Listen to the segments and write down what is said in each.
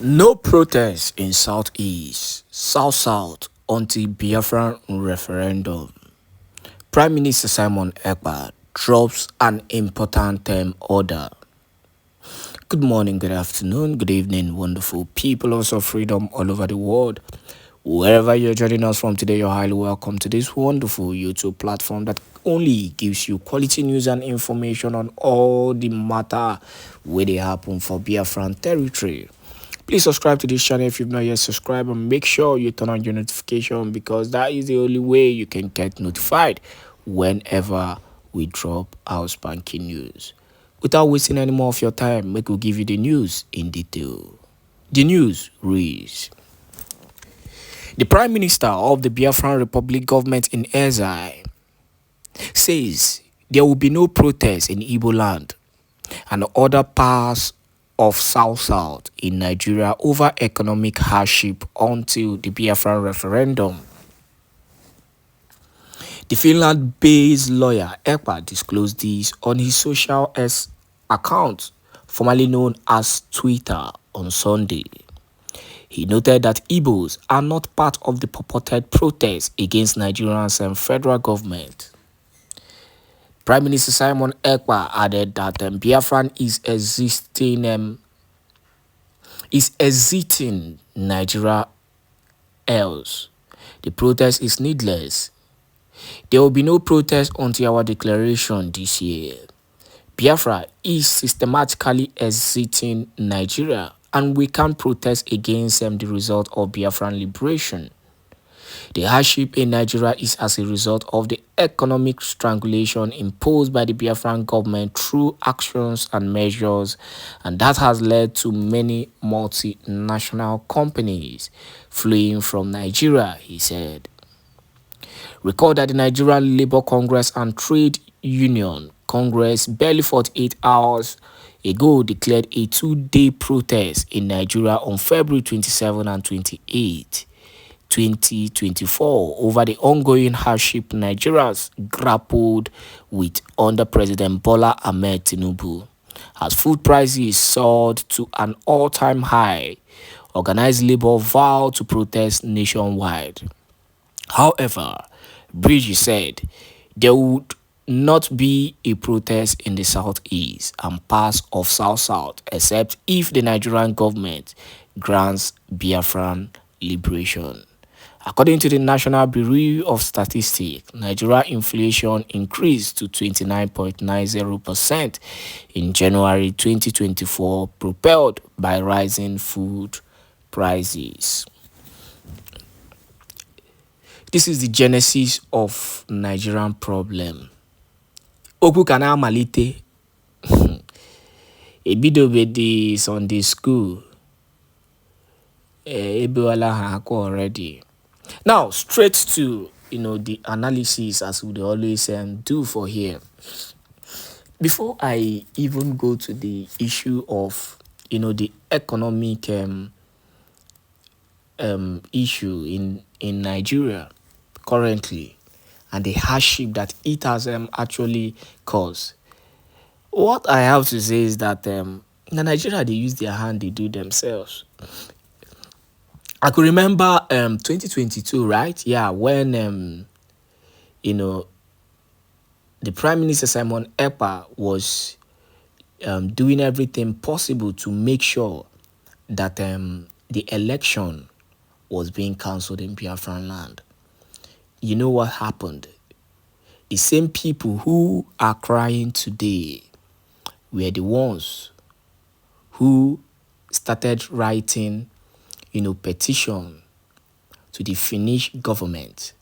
No protest in Southeast, South-South until Biafran referendum. Prime Minister Simon Èkpá drops an important order. Good morning, good afternoon, good evening, wonderful people of freedom all over the world. Wherever you're joining us from today, you're highly welcome to this wonderful YouTube platform that only gives you quality news and information on all the matter where they happen for Biafran territory. Please subscribe to this channel if you've not yet subscribed, and make sure you turn on your notification, because that is the only way you can get notified whenever we drop our spanking news. Without wasting any more of your time, we will give you the news in detail. The news reads: the Prime Minister of the Biafran Republic government in exile says there will be no protest in Igbo land and other parts of South-South in Nigeria over economic hardship until the Biafran referendum. The Finland-based lawyer Èkpá disclosed this on his social account, formerly known as Twitter, on Sunday. He noted that Igbos are not part of the purported protest against Nigeria's federal government. Prime Minister Simon Èkpá added that Biafran is exiting Nigeria, else the protest is needless. There will be no protest until our declaration this year. Biafra is systematically exiting Nigeria, and we can't protest against the result of Biafran liberation. The hardship in Nigeria is as a result of the economic strangulation imposed by the Biafran government through actions and measures, and that has led to many multinational companies fleeing from Nigeria, he said. Recall that the Nigerian Labour Congress and Trade Union Congress barely 48 hours ago declared a two-day protest in Nigeria on February 27 and 28, 2024 over the ongoing hardship Nigerians grappled with under President Bola Ahmed Tinubu. As food prices soared to an all-time high, organized labor vowed to protest nationwide. However, Bridges said there would not be a protest in the Southeast and parts of South-South except if the Nigerian government grants Biafran liberation. According to the National Bureau of Statistics, Nigeria inflation increased to 29.90% in January 2024, propelled by rising food prices. This is the genesis of Nigerian problem. Okwu kana malite. Ebidobedi Sunday school. Ebewala ha already. Now, straight to the analysis, as we always do for here. Before I even go to the issue of the economic issue in Nigeria currently, and the hardship that it has actually caused, what I have to say is that in Nigeria, they use their hand, they do themselves. I could remember 2022, right? Yeah, when the Prime Minister Simon Èkpá was doing everything possible to make sure that the election was being cancelled in Biafraland. You know what happened? The same people who are crying today were the ones who started writing petition to the Finnish government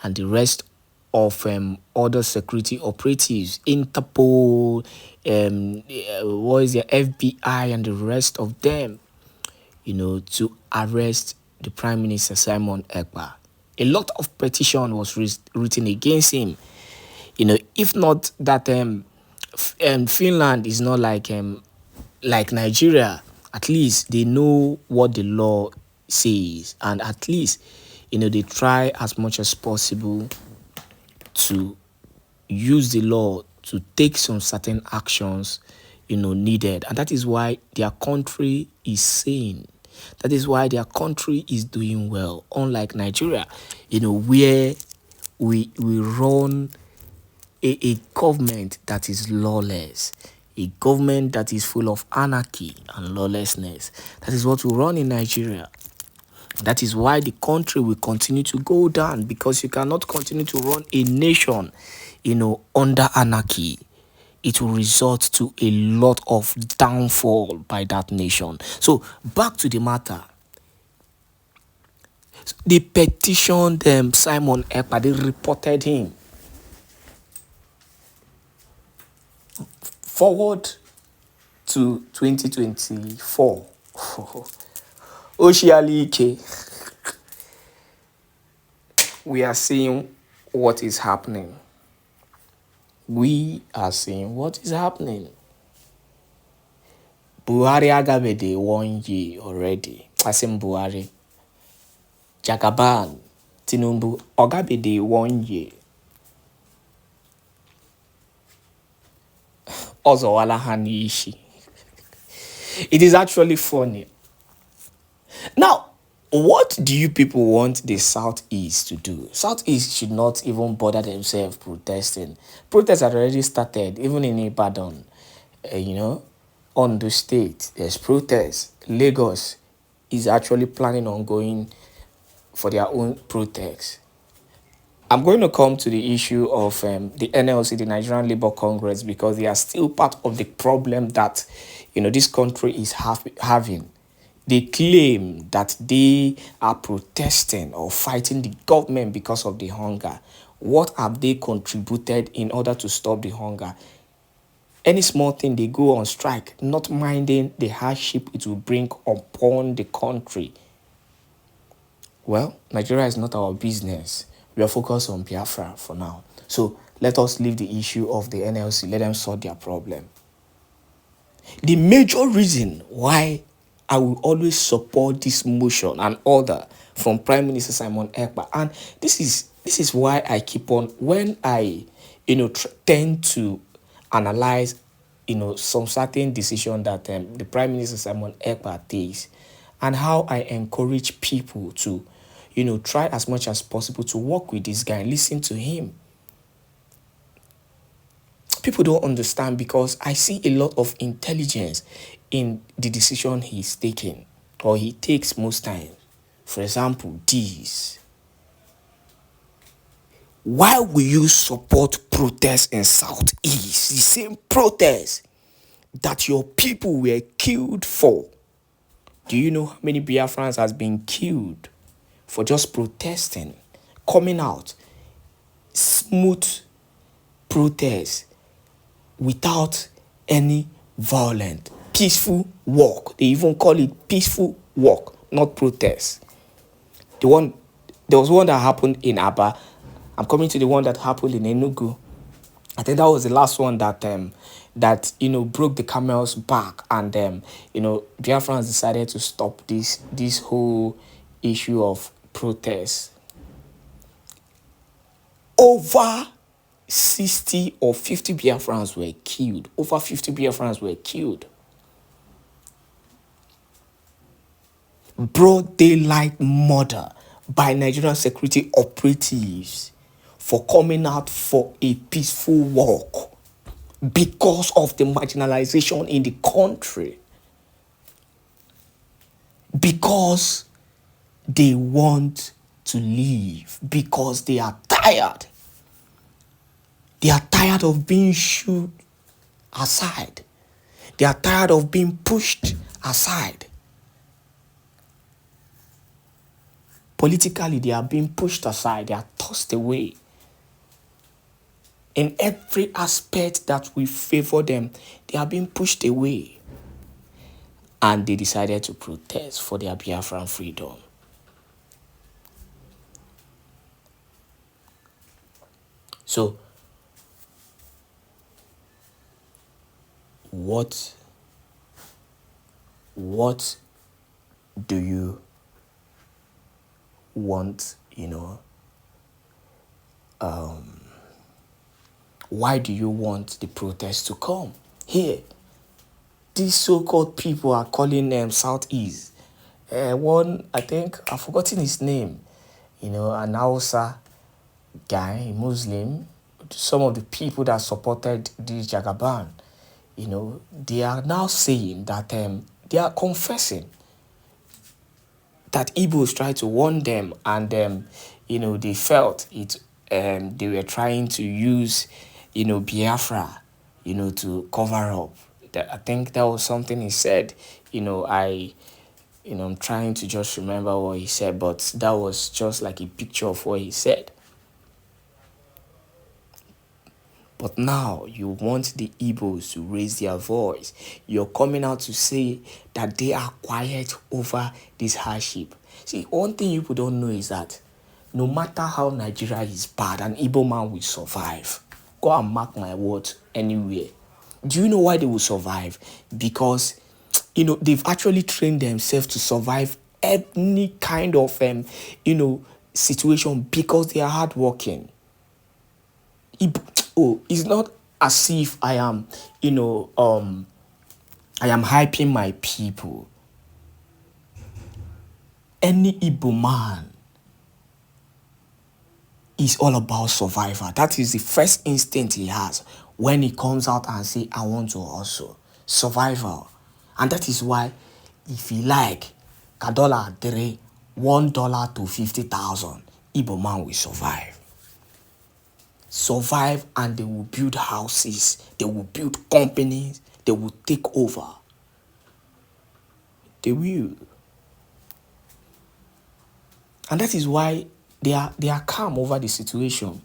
and the rest of other security operatives, Interpol, FBI, and the rest of them, to arrest the Prime Minister Simon Èkpá. A lot of petition was written against him. If not that Finland is not like Nigeria, at least they know what the law says, and at least they try as much as possible to use the law to take some certain actions needed, and that is why their country is sane. That is why their country is doing well. Unlike Nigeria, where we run a government that is lawless, a government that is full of anarchy and lawlessness. That is what we run in Nigeria. That is why the country will continue to go down, because you cannot continue to run a nation, under anarchy. It will result to a lot of downfall by that nation. So back to the matter. They petitioned Simon Èkpá. They reported him. Forward to 2024. Oshialike. We are seeing what is happening. We are seeing what is happening. Buhari agabede 1 year already. I say Buhari. Jagaban, Tinubu, agabede 1 year. Ozowala Hanishi. It is actually funny. Now, what do you people want the Southeast to do? Southeast should not even bother themselves protesting. Protests had already started, even in Ibadan. On the state, there's protests. Lagos is actually planning on going for their own protests. I'm going to come to the issue of the NLC, the Nigerian Labour Congress, because they are still part of the problem that, this country is having. They claim that they are protesting or fighting the government because of the hunger. What have they contributed in order to stop the hunger? Any small thing, they go on strike, not minding the hardship it will bring upon the country. Well, Nigeria is not our business. We are focused on Biafra for now. So let us leave the issue of the NLC. Let them solve their problem. The major reason why I will always support this motion and order from Prime Minister Simon Èkpá, and this is why I keep on, when I tend to analyze some certain decision that the Prime Minister Simon Èkpá takes, and how I encourage people to try as much as possible to work with this guy and listen to him. People don't understand, because I see a lot of intelligence in the decision he's taking, or he takes most times. For example, this. Why will you support protests in Southeast? The same protests that your people were killed for. Do you know how many Biafrans has been killed for just protesting, coming out, smooth protest without any violent, peaceful walk? They even call it peaceful walk, not protest. There was one that happened in Aba. I'm coming to the one that happened in Enugu. I think that was the last one that broke the camel's back, and Biafrans decided to stop this whole issue of protest. Over 60 or 50 Biafrans were killed. Over 50 Biafrans were killed. Broad daylight murder by Nigerian security operatives for coming out for a peaceful walk because of the marginalization in the country. Because they want to leave, because they are tired. They are tired of being shoved aside. They are tired of being pushed aside. Politically, they are being pushed aside. They are tossed away. In every aspect that we favor them, they are being pushed away. And they decided to protest for their Biafran freedom. So, what do you want, why do you want the protest to come? Here, these so-called people are calling them Southeast. One, I think, I've forgotten his name, an Hausa guy, a Muslim, some of the people that supported this Jagaban, they are now saying that they are confessing that Igbos tried to warn them, and they felt it. They were trying to use, Biafra, to cover up. I think that was something he said. I'm trying to just remember what he said, but that was just like a picture of what he said. But now you want the Igbos to raise their voice. You're coming out to say that they are quiet over this hardship. See, one thing you people don't know is that no matter how Nigeria is bad, an Igbo man will survive. Go and mark my words anywhere. Do you know why they will survive? Because, they've actually trained themselves to survive any kind of, situation because they are hardworking. It's not as if I am, I am hyping my people. Any Igbo man is all about survival. That is the first instinct he has when he comes out and say, I want to also survival. And that is why, if you like, $1 $1 to 50,000, Igbo man will survive. Survive, and they will build houses, they will build companies, they will take over. They will. And that is why they are calm over the situation.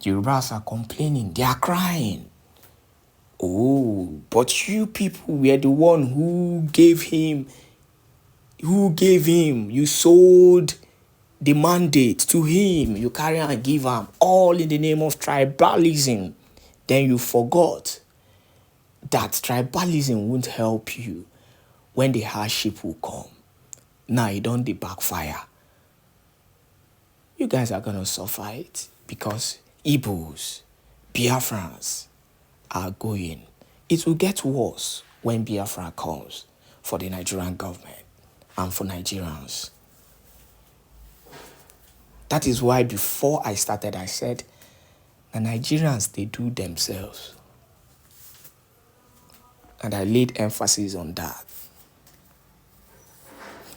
Yorubas are complaining, they are crying. Oh, but you people were the one who gave him, you sold the mandate to him, you carry and give him, all in the name of tribalism. Then you forgot that tribalism won't help you when the hardship will come. Now you don't backfire. You guys are gonna suffer it because Igbos, Biafrans are going. It will get worse when Biafra comes for the Nigerian government and for Nigerians. That is why before I started, I said, the Nigerians, they do themselves. And I laid emphasis on that.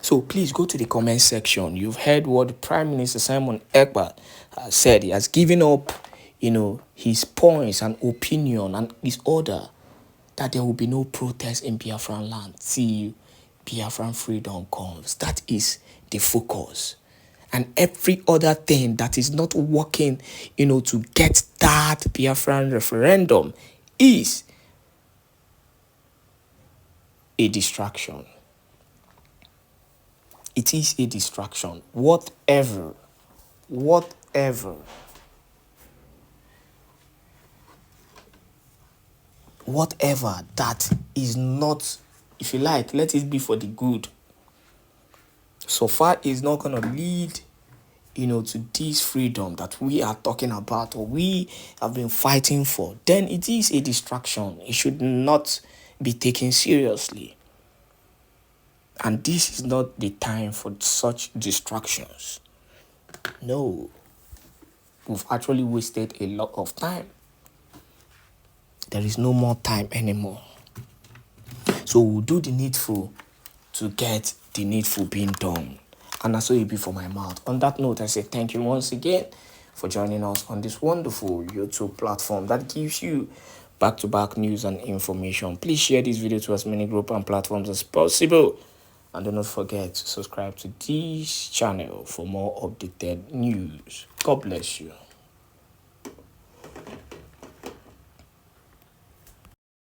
So please go to the comment section. You've heard what Prime Minister Simon Èkpá has said. He has given up, his points and opinion and his order that there will be no protest in Biafraland till Biafran freedom comes. That is the focus. And every other thing that is not working, to get that Biafran referendum is a distraction. It is a distraction. Whatever that is not, if you like, let it be for the good. So far is not going to lead, to this freedom that we are talking about or we have been fighting for, then it is a distraction. It should not be taken seriously. And this is not the time for such distractions. No. We've actually wasted a lot of time. There is no more time anymore. So we'll do the needful to get the needful being done. And that's all it be for my mouth. On that note, I say thank you once again for joining us on this wonderful YouTube platform that gives you back-to-back news and information. Please share this video to as many groups and platforms as possible. And do not forget to subscribe to this channel for more updated news. God bless you.